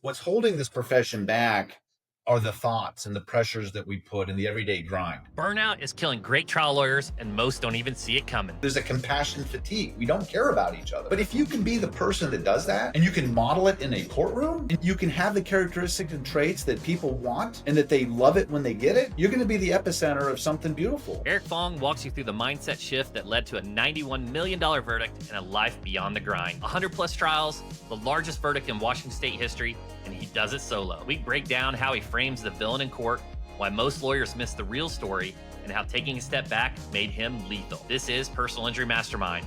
What's holding this profession back are the thoughts and the pressures that we put in the everyday grind. Burnout is killing great trial lawyers, and most don't even see it coming. There's a compassion fatigue. We don't care about each other. But if you can be the person that does that, and you can model it in a courtroom, and you can have the characteristics and traits that people want, and that they love it when they get it, you're going to be the epicenter of something beautiful. Eric Fong walks you through the mindset shift that led to a $91 million verdict and a life beyond the grind. 100 plus trials, the largest verdict in Washington state history, and he does it solo. We break down how he frames the villain in court, why most lawyers miss the real story, and how taking a step back made him lethal. This is Personal Injury Mastermind.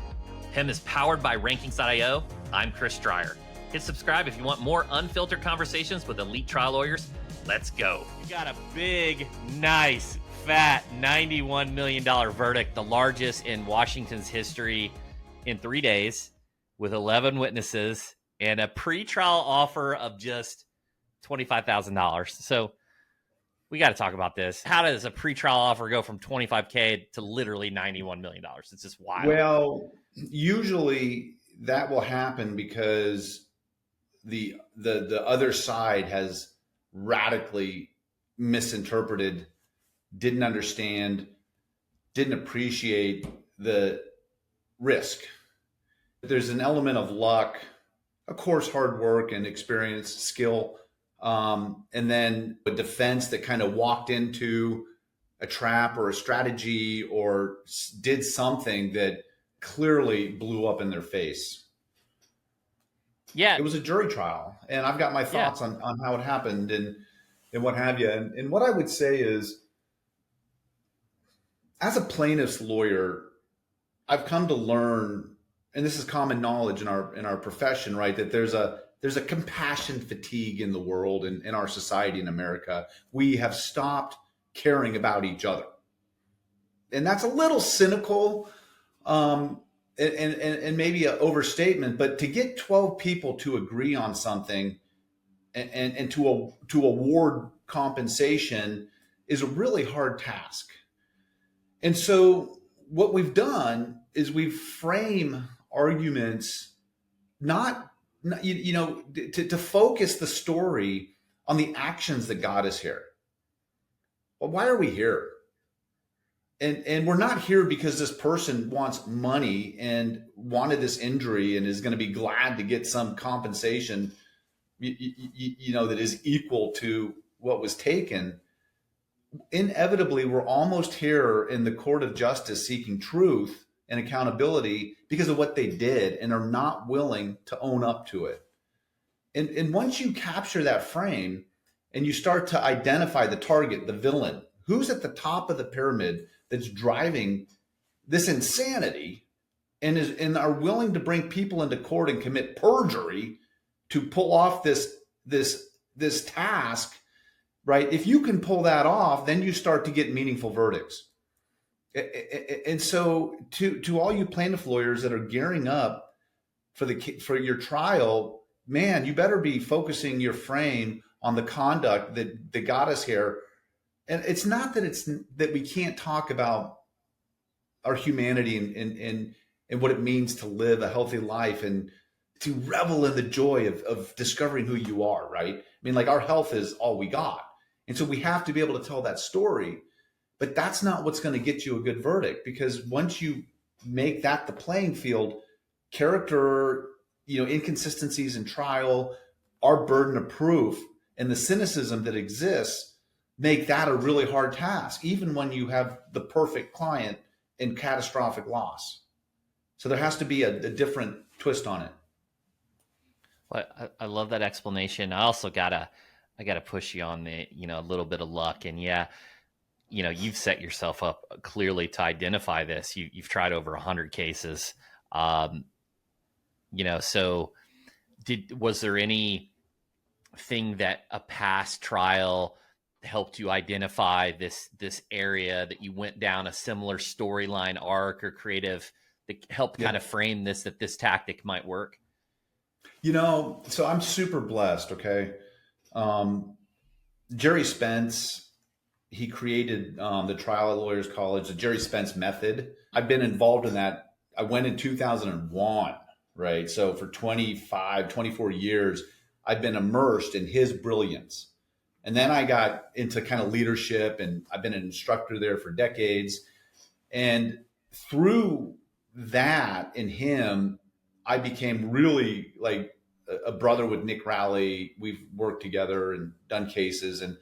PIM is powered by Rankings.io. I'm Chris Dreyer. Hit subscribe if you want more unfiltered conversations with elite trial lawyers. Let's go. You got a big, nice, fat $91 million verdict, the largest in Washington's history, in 3 days, with 11 witnesses and a pre-trial offer of just $25,000. So we got to talk about this. How does a pre-trial offer go from $25K to literally $91 million? It's just wild. Well, usually that will happen because the other side has radically misinterpreted, didn't understand, didn't appreciate the risk. There's an element of luck, of course, hard work and experience, skill, and then a defense that kind of walked into a trap or a strategy or did something that clearly blew up in their face. Yeah. It was a jury trial, and I've got my thoughts on how it happened and what have you. And what I would say is, as a plaintiff's lawyer, I've come to learn, and this is common knowledge in our profession, right, that there's a compassion fatigue in the world and in our society in America. We have stopped caring about each other. And that's a little cynical and maybe an overstatement, but to get 12 people to agree on something and to award compensation is a really hard task. And so what we've done is we frame arguments not to focus the story on the actions that got us here. Well, why are we here? And we're not here because this person wants money and wanted this injury and is going to be glad to get some compensation, that is equal to what was taken. Inevitably, we're almost here in the court of justice seeking truth and accountability because of what they did and are not willing to own up to it. And once you capture that frame and you start to identify the target, the villain, who's at the top of the pyramid that's driving this insanity and are willing to bring people into court and commit perjury to pull off this task, right? If you can pull that off, then you start to get meaningful verdicts. And so to all you plaintiff lawyers that are gearing up for your trial, man, you better be focusing your frame on the conduct that got us here. And it's not that we can't talk about our humanity and what it means to live a healthy life and to revel in the joy of discovering who you are, right? I mean, like, our health is all we got. And so we have to be able to tell that story. But that's not what's going to get you a good verdict, because once you make that the playing field, character, inconsistencies in trial, our burden of proof, and the cynicism that exists make that a really hard task, even when you have the perfect client in catastrophic loss. So there has to be a different twist on it. Well, I love that explanation. I also gotta push you on the, a little bit of luck. And you've set yourself up clearly to identify this. You've tried over 100 cases. So was there anything that a past trial helped you identify this area that you went down a similar storyline arc or creative that helped kind of frame that this tactic might work? So I'm super blessed. Okay. Jerry Spence, he created the Trial Lawyers College, the Jerry Spence method. I've been involved in that. I went in 2001, right? So for 24 years, I've been immersed in his brilliance. And then I got into kind of leadership, and I've been an instructor there for decades. And through that in him, I became really like a brother with Nick Rowley. We've worked together and done cases. And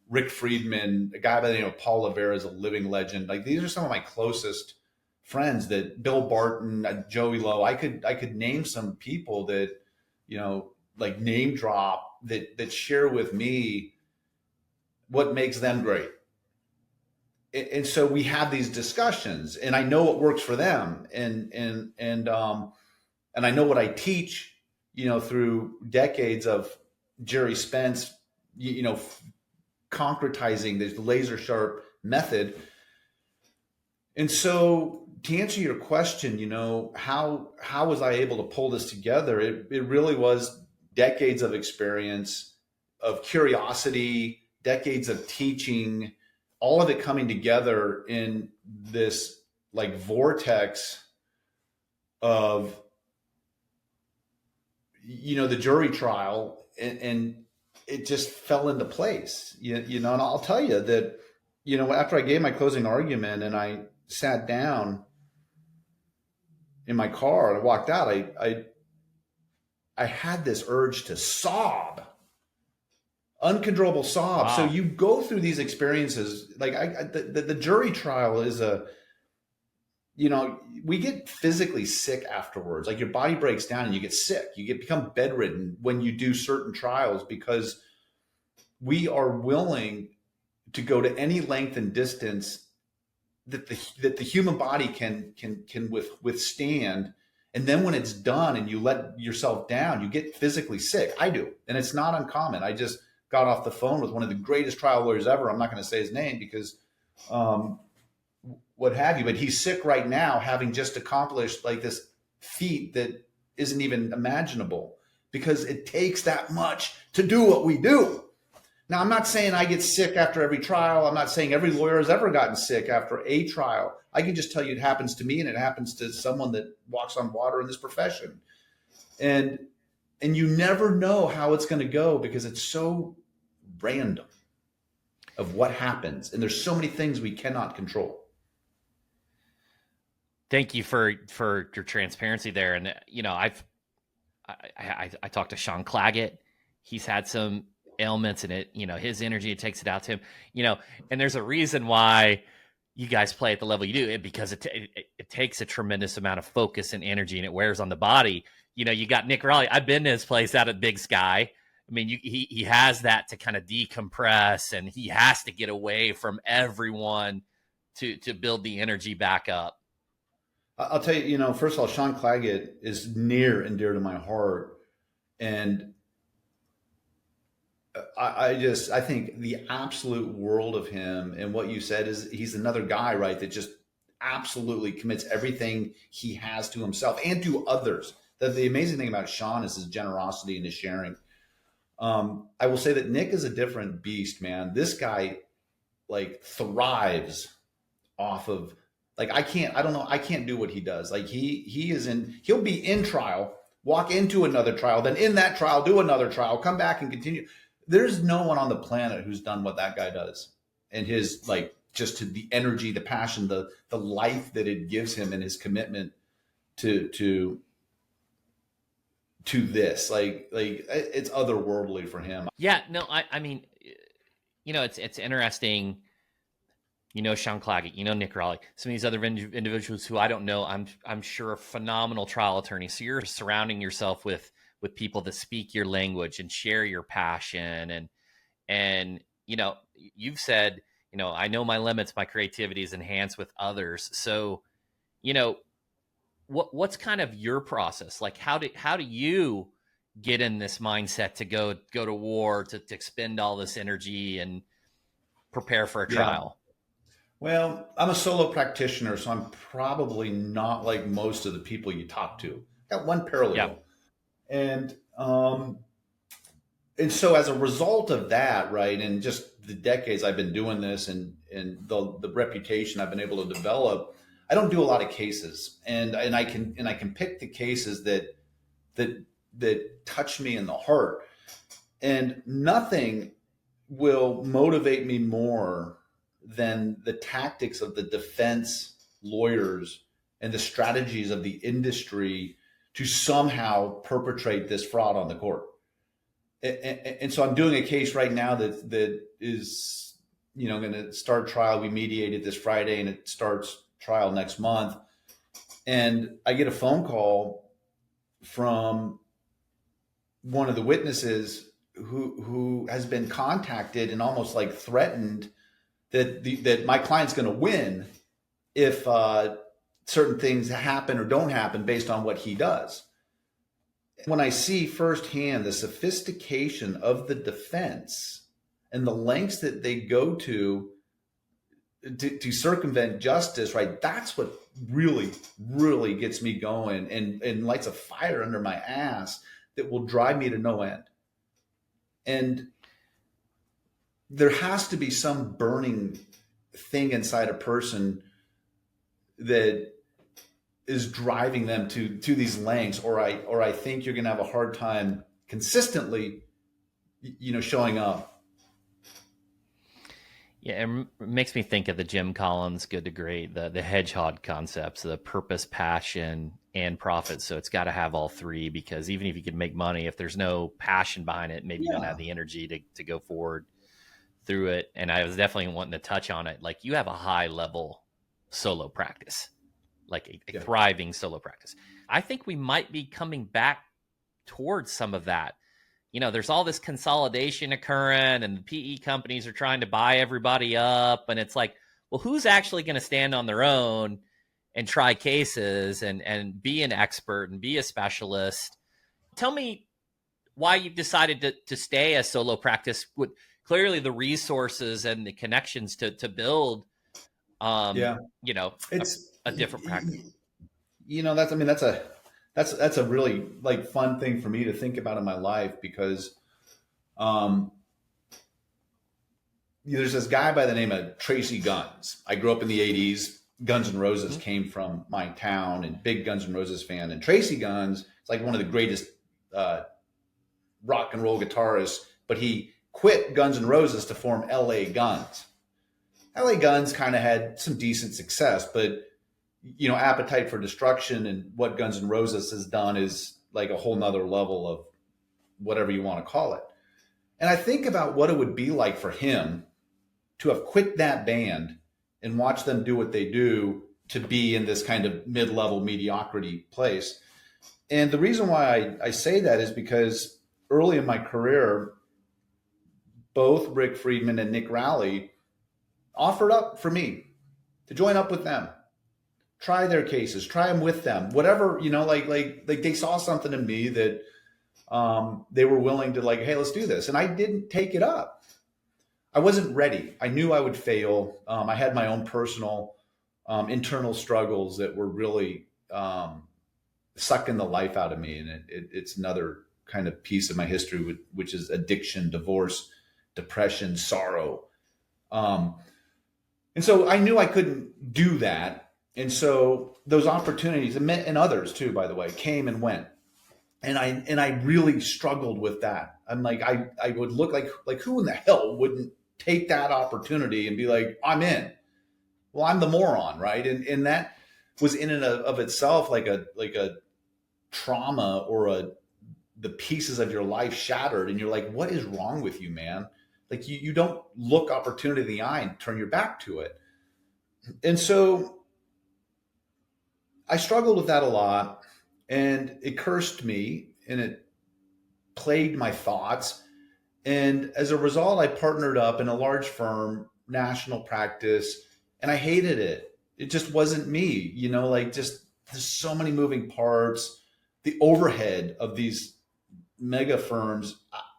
Rick Friedman, a guy by the name of Paul Rivera, is a living legend. Like, these are some of my closest friends. That Bill Barton, Joey Lowe. I could name some people that, like name drop, that share with me what makes them great. And so we have these discussions, and I know what works for them, and I know what I teach, through decades of Jerry Spence, concretizing this laser sharp method. And so, to answer your question, how was I able to pull this together? It really was decades of experience, of curiosity, decades of teaching, all of it coming together in this like vortex of, the jury trial, and it just fell into place, and I'll tell you that, after I gave my closing argument and I sat down in my car and I walked out, I had this urge to sob, uncontrollable sob. Wow. So you go through these experiences, like the jury trial is we get physically sick afterwards. Like, your body breaks down and you get sick. You become bedridden when you do certain trials, because we are willing to go to any length and distance that the human body can withstand. And then when it's done and you let yourself down, you get physically sick. I do. And it's not uncommon. I just got off the phone with one of the greatest trial lawyers ever. I'm not going to say his name because what have you, but he's sick right now, having just accomplished like this feat that isn't even imaginable, because it takes that much to do what we do. Now, I'm not saying I get sick after every trial. I'm not saying every lawyer has ever gotten sick after a trial. I can just tell you it happens to me, and it happens to someone that walks on water in this profession. And you never know how it's going to go, because it's so random of what happens. And there's so many things we cannot control. Thank you for your transparency there. And, I talked to Sean Claggett. He's had some ailments, and it, his energy, it takes it out to him, and there's a reason why you guys play at the level you do, because it takes a tremendous amount of focus and energy, and it wears on the body. You got Nick Raleigh. I've been to his place out at Big Sky. I mean, he has that to kind of decompress, and he has to get away from everyone to build the energy back up. I'll tell you, first of all, Sean Claggett is near and dear to my heart. And I think the absolute world of him. And what you said is, he's another guy, right, that just absolutely commits everything he has to himself and to others. The amazing thing about Sean is his generosity and his sharing. I will say that Nick is a different beast, man. This guy like thrives off of, like, I can't do what he does. Like, he'll be in trial, walk into another trial, then in that trial, do another trial, come back and continue. There's no one on the planet who's done what that guy does. And his, like, just to the energy, the passion, the life that it gives him, and his commitment to this, like it's otherworldly for him. Yeah, no, I mean, it's interesting. Sean Claggett, Nick Raleigh, some of these other individuals who I don't know, I'm sure are phenomenal trial attorneys. So you're surrounding yourself with people that speak your language and share your passion. And you've said, I know my limits, my creativity is enhanced with others. So, what's kind of your process? Like, how do you get in this mindset to go to war, to expend all this energy and prepare for a trial? Well, I'm a solo practitioner, so I'm probably not like most of the people you talk to. I got one paralegal. Yeah. And so as a result of that, right, and just the decades I've been doing this, and the reputation I've been able to develop, I don't do a lot of cases, and I can pick the cases that touch me in the heart. And nothing will motivate me more than the tactics of the defense lawyers and the strategies of the industry to somehow perpetrate this fraud on the court. And so I'm doing a case right now that is, going to start trial. We mediated this Friday, and it starts trial next month. And I get a phone call from one of the witnesses who has been contacted and almost like threatened that my client's going to win if certain things happen or don't happen based on what he does. When I see firsthand the sophistication of the defense and the lengths that they go to circumvent justice, right? That's what really, really gets me going and lights a fire under my ass that will drive me to no end. And there has to be some burning thing inside a person that is driving them to these lengths, or I think you're going to have a hard time consistently, showing up. Yeah, it makes me think of the Jim Collins Good to Great, the hedgehog concepts, the purpose, passion, and profit. So it's got to have all three, because even if you can make money, if there's no passion behind it, maybe you don't have the energy to go forward through it. And I was definitely wanting to touch on it. Like, you have a high level solo practice, like a thriving solo practice. I think we might be coming back towards some of that. There's all this consolidation occurring, and the PE companies are trying to buy everybody up. And it's like, well, who's actually going to stand on their own and try cases and be an expert and be a specialist? Tell me why you've decided to stay a solo practice with clearly the resources and the connections to build, it's a different practice. That's a really like fun thing for me to think about in my life, because there's this guy by the name of Tracy Guns. I grew up in the 80s. Guns N' Roses came from my town, and big Guns N' Roses fan. And Tracy Guns is like one of the greatest rock and roll guitarists, but he quit Guns N' Roses to form LA Guns. LA Guns kind of had some decent success, but Appetite for Destruction and what Guns N' Roses has done is like a whole nother level of whatever you want to call it. And I think about what it would be like for him to have quit that band and watch them do what they do to be in this kind of mid-level mediocrity place. And the reason why I say that is because early in my career, both Rick Friedman and Nick Rowley offered up for me to join up with them, try their cases, try them with them, whatever, like they saw something in me that they were willing to, like, hey, let's do this. And I didn't take it up. I wasn't ready. I knew I would fail. I had my own personal internal struggles that were really sucking the life out of me. And it's another kind of piece of my history, which is addiction, divorce, depression, sorrow. And so I knew I couldn't do that. And so those opportunities, and others too, by the way, came and went. And I really struggled with that. I'm like, I would look like who in the hell wouldn't take that opportunity and be like, I'm in. Well, I'm the moron, right? And that was in and of itself like a trauma, or the pieces of your life shattered. And you're like, what is wrong with you, man? Like you don't look opportunity in the eye and turn your back to it. And so I struggled with that a lot, and it cursed me, and it plagued my thoughts. And as a result, I partnered up in a large firm, national practice, and I hated it. It just wasn't me, just there's so many moving parts, the overhead of these mega firms.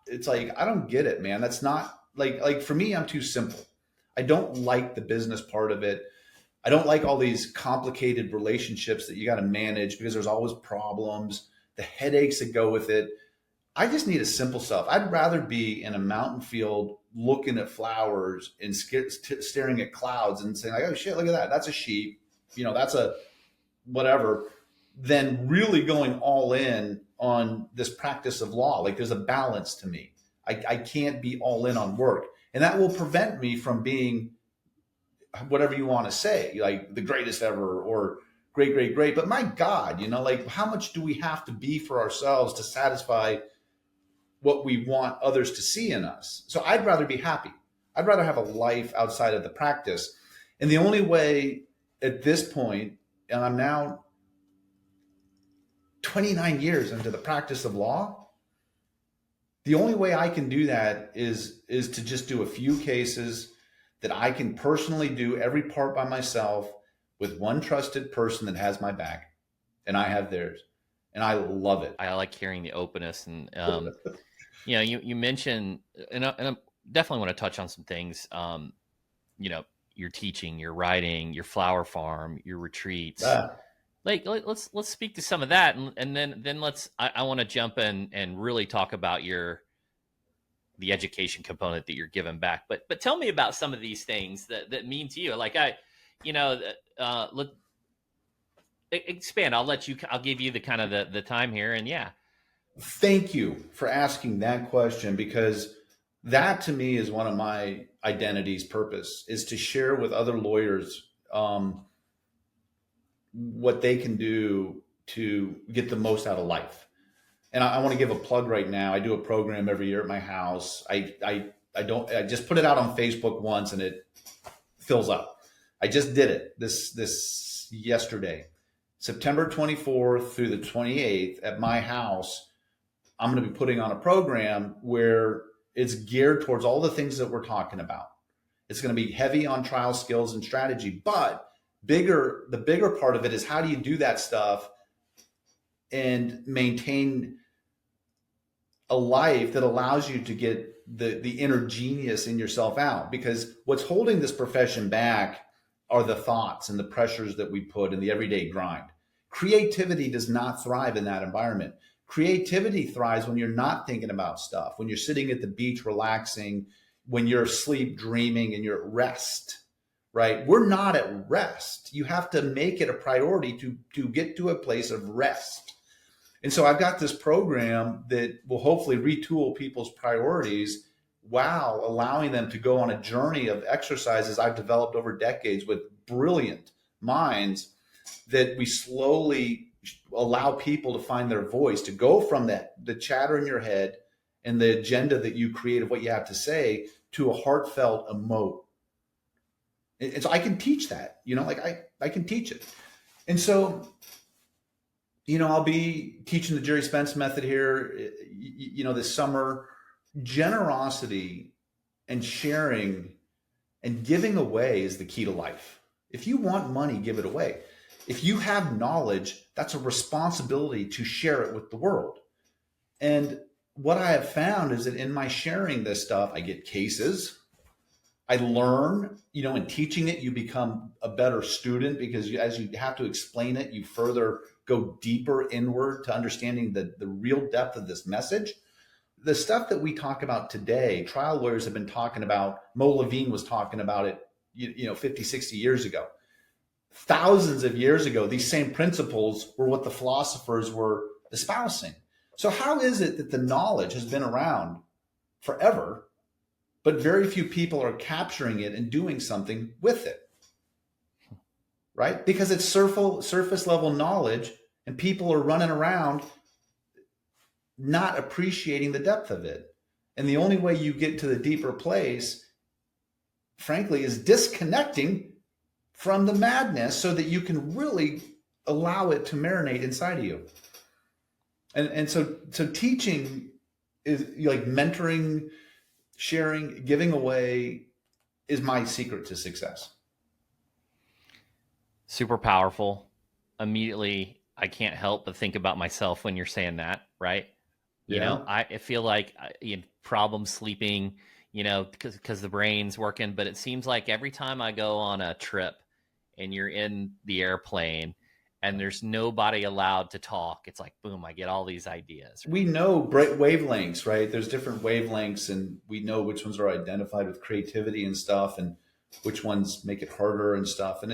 It's like, I don't get it, man. That's not like for me, I'm too simple. I don't like the business part of it. I don't like all these complicated relationships that you got to manage, because there's always problems, the headaches that go with it. I just need a simple stuff. I'd rather be in a mountain field looking at flowers and staring at clouds and saying, like, oh shit, look at that. That's a sheep. That's a whatever, than really going all in on this practice of law. Like, there's a balance to me. I can't be all in on work. And that will prevent me from being whatever you want to say, like the greatest ever or great, great, great. But my God, like how much do we have to be for ourselves to satisfy what we want others to see in us? So I'd rather be happy. I'd rather have a life outside of the practice. And the only way at this point, and I'm now 29 years into the practice of law, the only way I can do that is to just do a few cases that I can personally do every part by myself with one trusted person that has my back and I have theirs. And I love it. I like hearing the openness. And, you mentioned, and I definitely want to touch on some things, your teaching, your writing, your flower farm, your retreats. Let's speak to some of that. And then I want to jump in and really talk about the education component that you're giving back. But tell me about some of these things that mean to you. Like expand. I'll give you the kind of the time here. And yeah. Thank you for asking that question, because that to me is one of my identity's purpose, is to share with other lawyers what they can do to get the most out of life. And I want to give a plug right now. I do a program every year at my house. I just put it out on Facebook once and it fills up. I just did it this yesterday, September 24th through the 28th at my house. I'm going to be putting on a program where it's geared towards all the things that we're talking about. It's going to be heavy on trial skills and strategy, but the bigger part of it is how do you do that stuff and maintain a life that allows you to get the inner genius in yourself out. Because what's holding this profession back are the thoughts and the pressures that we put in the everyday grind. Creativity does not thrive in that environment. Creativity thrives when you're not thinking about stuff, when you're sitting at the beach relaxing, when you're asleep dreaming and you're at rest, right? We're not at rest. You have to make it a priority to get to a place of rest. And so I've got this program that will hopefully retool people's priorities while allowing them to go on a journey of exercises I've developed over decades with brilliant minds that we slowly allow people to find their voice, to go from the chatter in your head and the agenda that you create of what you have to say to a heartfelt emote. And so I can teach that, I can teach it. And so, I'll be teaching the Jerry Spence method here, this summer. Generosity and sharing and giving away is the key to life. If you want money, give it away. If you have knowledge, that's a responsibility to share it with the world. And what I have found is that in my sharing this stuff, I get cases. I learn, in teaching it, you become a better student because as you have to explain it, you further go deeper inward to understanding the real depth of this message. The stuff that we talk about today, trial lawyers have been talking about. Mo Levine was talking about it, 50, 60 years ago. Thousands of years ago, these same principles were what the philosophers were espousing. So how is it that the knowledge has been around forever, but very few people are capturing it and doing something with it? Right? Because it's surface level knowledge and people are running around not appreciating the depth of it. And the only way you get to the deeper place, frankly, is disconnecting from the madness so that you can really allow it to marinate inside of you. And so teaching is like mentoring, sharing, giving away is my secret to success. Super powerful. Immediately, I can't help but think about myself when you're saying that, right? I feel like problem sleeping, because the brain's working, but it seems like every time I go on a trip and you're in the airplane and there's nobody allowed to talk, it's like, boom, I get all these ideas. We know wavelengths, right? There's different wavelengths and we know which ones are identified with creativity and stuff and which ones make it harder and stuff. And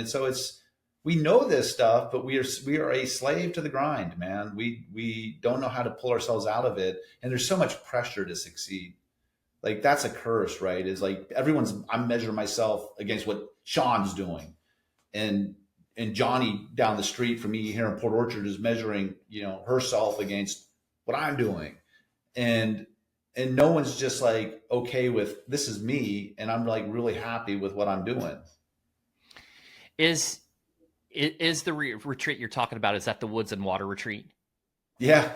we know this stuff, but we are a slave to the grind, man. We don't know how to pull ourselves out of it. And there's so much pressure to succeed. like that's a curse, right? Is like I'm measuring myself against what Sean's doing, and Johnny down the street from me here in Port Orchard is measuring, herself against what I'm doing, and no one's just like okay with this is me, and I'm like really happy with what I'm doing. Is the retreat you're talking about, is that the Woods and Water retreat? Yeah,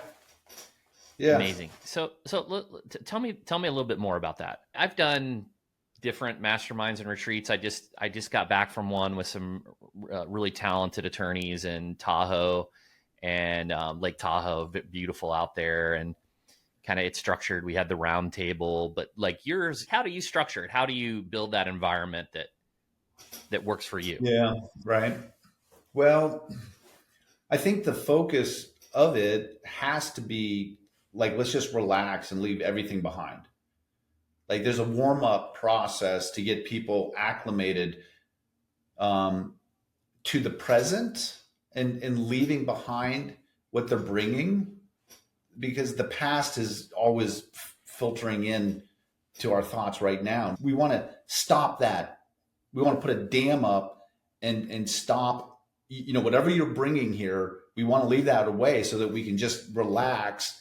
yeah. Amazing. So tell me a little bit more about that. I've done different masterminds and retreats. I just got back from one with some really talented attorneys in Tahoe, and Lake Tahoe, beautiful out there, and kind of it's structured. We had the round table, but like yours, how do you structure it? How do you build that environment that works for you? Yeah, right. Well, I think the focus of it has to be like, let's just relax and leave everything behind. Like there's a warm up process to get people acclimated um, to the present, and leaving behind what they're bringing, because the past is always filtering in to our thoughts right now. We want to stop that. We want to put a dam up and stop, whatever you're bringing here, we want to leave that away so that we can just relax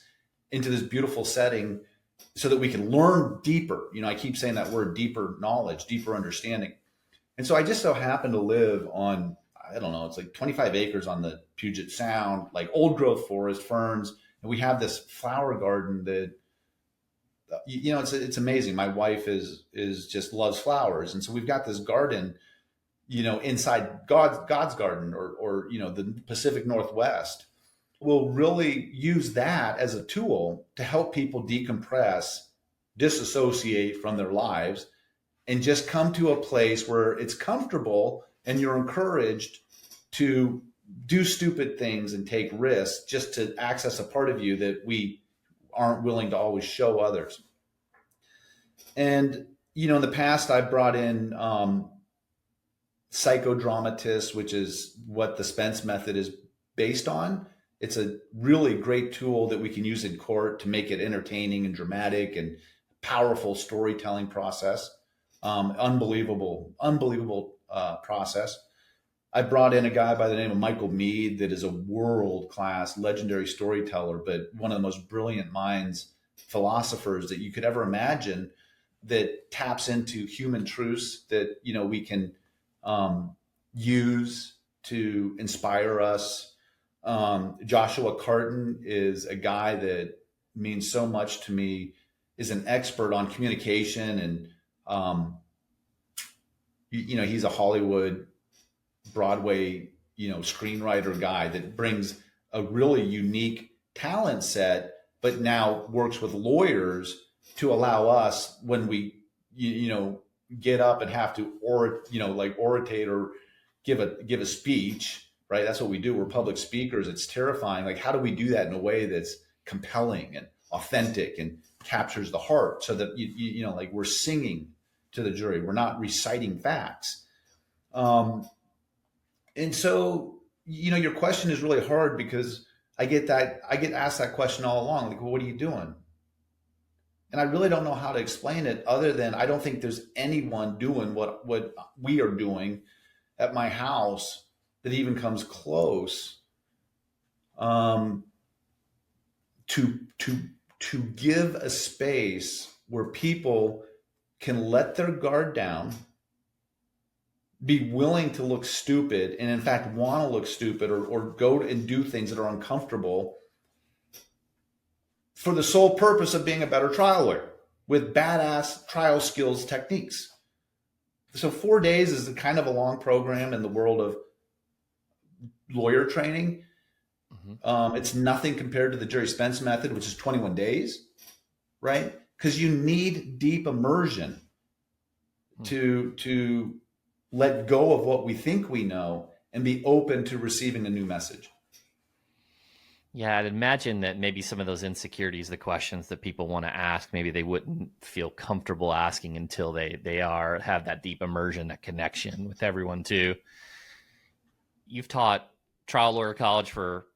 into this beautiful setting so that we can learn deeper. I keep saying that word, deeper knowledge, deeper understanding. And so I just so happen to live on, I don't know, it's like 25 acres on the Puget Sound, like old growth forest, ferns. And we have this flower garden that, it's amazing. My wife is just loves flowers. And so we've got this garden, inside God's garden, or the Pacific Northwest. We'll really use that as a tool to help people decompress, disassociate from their lives, and just come to a place where it's comfortable and you're encouraged to do stupid things and take risks just to access a part of you that we aren't willing to always show others. And, in the past, I've brought in psychodramatists, which is what the Spence method is based on. It's a really great tool that we can use in court to make it entertaining and dramatic and powerful storytelling process. Unbelievable process. I brought in a guy by the name of Michael Mead that is a world-class, legendary storyteller, but one of the most brilliant minds, philosophers that you could ever imagine, that taps into human truths that, we can use to inspire us. Joshua Carton is a guy that means so much to me, is an expert on communication, and he's a Hollywood, Broadway, screenwriter guy that brings a really unique talent set, but now works with lawyers to allow us, when we, get up and have to oratate or give a speech, right? That's what we do. We're public speakers. It's terrifying. Like, how do we do that in a way that's compelling and authentic and captures the heart, so that like we're singing to the jury, we're not reciting facts. And so, your question is really hard, because I get asked that question all along, like, well, what are you doing? And I really don't know how to explain it, other than I don't think there's anyone doing what we are doing at my house that even comes close, to give a space where people can let their guard down, be willing to look stupid, and in fact want to look stupid, or go and do things that are uncomfortable, for the sole purpose of being a better trial lawyer with badass trial skills techniques. So 4 days is kind of a long program in the world of lawyer training. Mm-hmm. It's nothing compared to the Jerry Spence method, which is 21 days, right? Because you need deep immersion to let go of what we think we know and be open to receiving a new message. Yeah, I'd imagine that maybe some of those insecurities, the questions that people want to ask, maybe they wouldn't feel comfortable asking until they have that deep immersion, that connection with everyone too. You've taught trial lawyer college for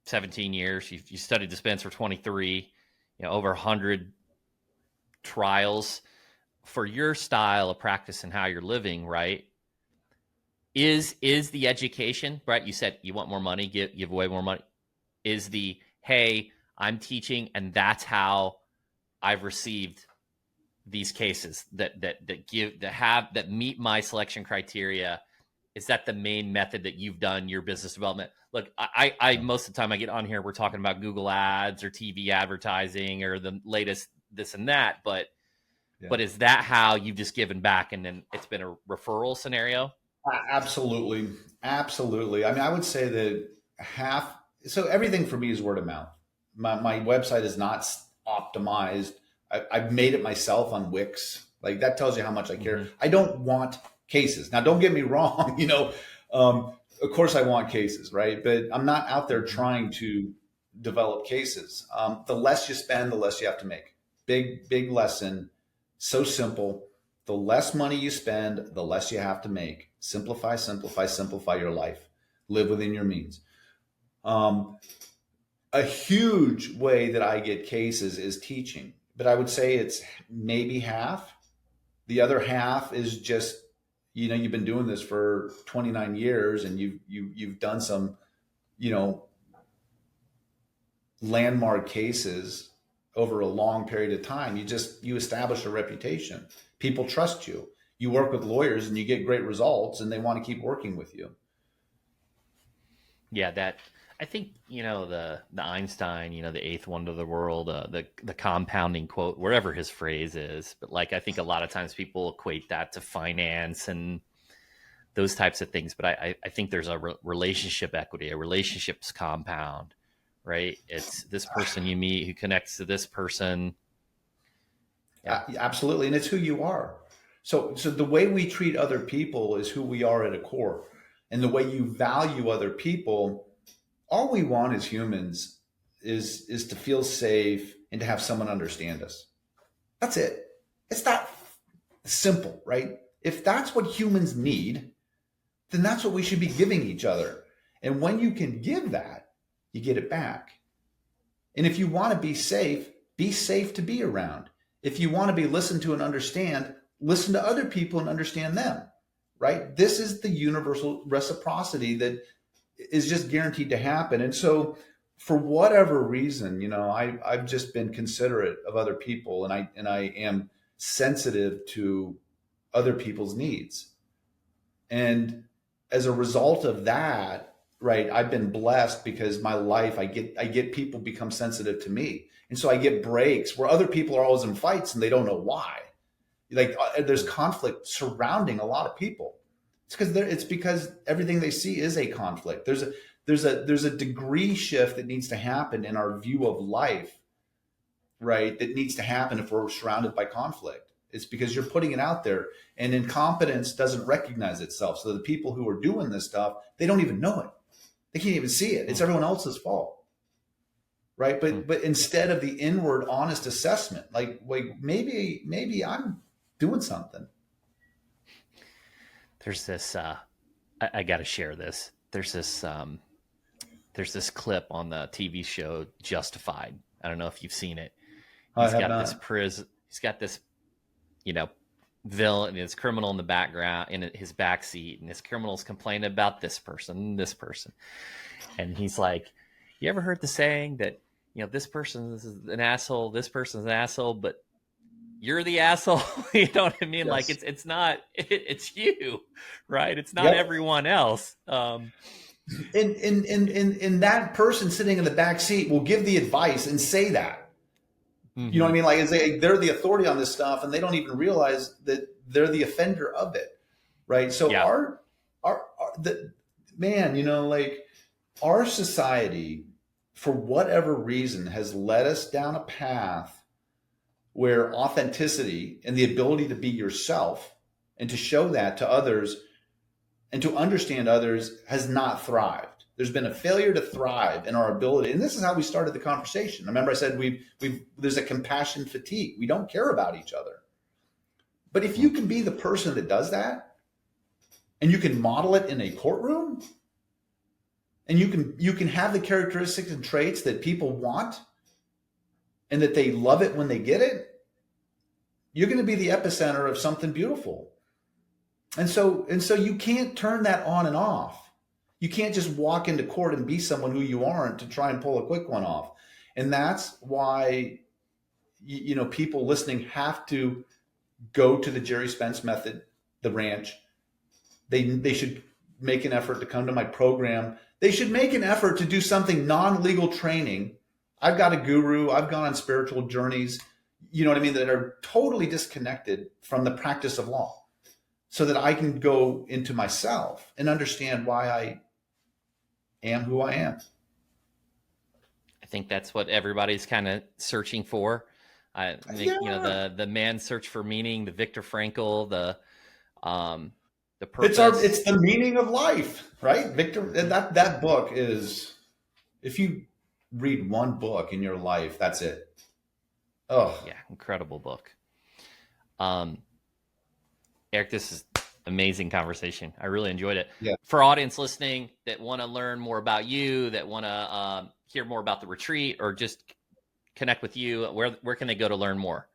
17 years. You studied the Spence for 23, over 100 trials for your style of practice and how you're living, right? Is the education, right? You said you want more money, give away more money. Is the, hey, I'm teaching and that's how I've received these cases that meet my selection criteria? Is that the main method that you've done your business development? Look, I most of the time I get on here, we're talking about Google ads or TV advertising or the latest this and that, but is that how you've just given back and then it's been a referral scenario? Absolutely. Absolutely. I mean, I would say that so everything for me is word of mouth. My website is not optimized. I've made it myself on Wix. Like that tells you how much I care. Mm-hmm. I don't want cases. Now, don't get me wrong. Of course I want cases, right? But I'm not out there trying to develop cases. The less you spend, the less you have to make. Big lesson. So simple. The less money you spend, the less you have to make. Simplify, simplify, simplify your life. Live within your means. A huge way that I get cases is teaching, but I would say it's maybe half. The other half is just, you've been doing this for 29 years and you've done some, landmark cases over a long period of time. You establish a reputation. People trust you. You work with lawyers and you get great results and they want to keep working with you. Yeah, that I think, the Einstein, the eighth wonder of the world, the compounding quote, wherever his phrase is. But like, I think a lot of times people equate that to finance and those types of things. But I think there's a relationship equity, a relationships compound, right? It's this person you meet who connects to this person. Yeah. Absolutely. And it's who you are. So the way we treat other people is who we are at a core. And the way you value other people, all we want as humans is to feel safe and to have someone understand us. That's it. It's that simple, right? If that's what humans need, then that's what we should be giving each other. And when you can give that, you get it back. And if you want to be safe to be around. If you want to be listened to and understand, listen to other people and understand them, right? This is the universal reciprocity that is just guaranteed to happen. And so for whatever reason, I've just been considerate of other people and I am sensitive to other people's needs. And as a result of that, right, I've been blessed because my life, I get people become sensitive to me. And so I get breaks where other people are always in fights and they don't know why. Like there's conflict surrounding a lot of people. It's because everything they see is a conflict. There's a degree shift that needs to happen in our view of life, right? That needs to happen if we're surrounded by conflict. It's because you're putting it out there, and incompetence doesn't recognize itself. So the people who are doing this stuff, they don't even know it. They can't even see it. It's everyone else's fault, right? But instead of the inward, honest assessment, like maybe I'm doing something. There's this. I got to share this. There's this clip on the TV show Justified. I don't know if you've seen it. He's got this villain, this criminal in the background, in his backseat, and this criminal's complaining about this person, and he's like, "You ever heard the saying that this person is an asshole, this person's an asshole, but you're the asshole?" You know what I mean? Yes. Like it's not it's you, right? It's not everyone else. And that person sitting in the back seat will give the advice and say that. Mm-hmm. You know what I mean? Like they're the authority on this stuff, and they don't even realize that they're the offender of it, right? So our society, for whatever reason, has led us down a path where authenticity and the ability to be yourself and to show that to others and to understand others has not thrived. There's been a failure to thrive in our ability. And this is how we started the conversation. Remember I said there's a compassion fatigue. We don't care about each other. But if you can be the person that does that, and you can model it in a courtroom, and you can have the characteristics and traits that people want, and that they love it when they get it, you're going to be the epicenter of something beautiful. And so you can't turn that on and off. You can't just walk into court and be someone who you aren't to try and pull a quick one off. And that's why, people listening have to go to the Jerry Spence method, the ranch. They should make an effort to come to my program. They should make an effort to do something non-legal training. I've got a guru. I've gone on spiritual journeys, you know what I mean, that are totally disconnected from the practice of law, so that I can go into myself and understand why I am who I am. I think that's what everybody's kind of searching for. I think, the man's search for meaning, the Viktor Frankl, the purpose. It's the meaning of life, right? Victor, that book is, if you read one book in your life, that's it. Oh yeah, incredible book. Eric, this is amazing conversation. I really enjoyed it. Yeah. For audience listening that want to learn more about you, that want to hear more about the retreat, or just connect with you, where can they go to learn more?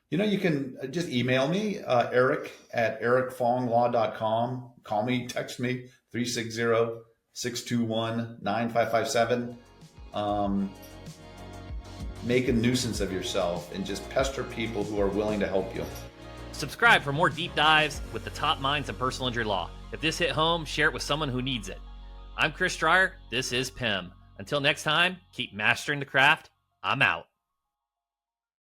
You can just email me, Eric at ericfonglaw.com. Call me, text me, 360-621-9557. Make a nuisance of yourself and just pester people who are willing to help you. Subscribe for more deep dives with the top minds in personal injury law. If this hit home, share it with someone who needs it. I'm Chris Dreyer. This is PIM. Until next time, keep mastering the craft. I'm out.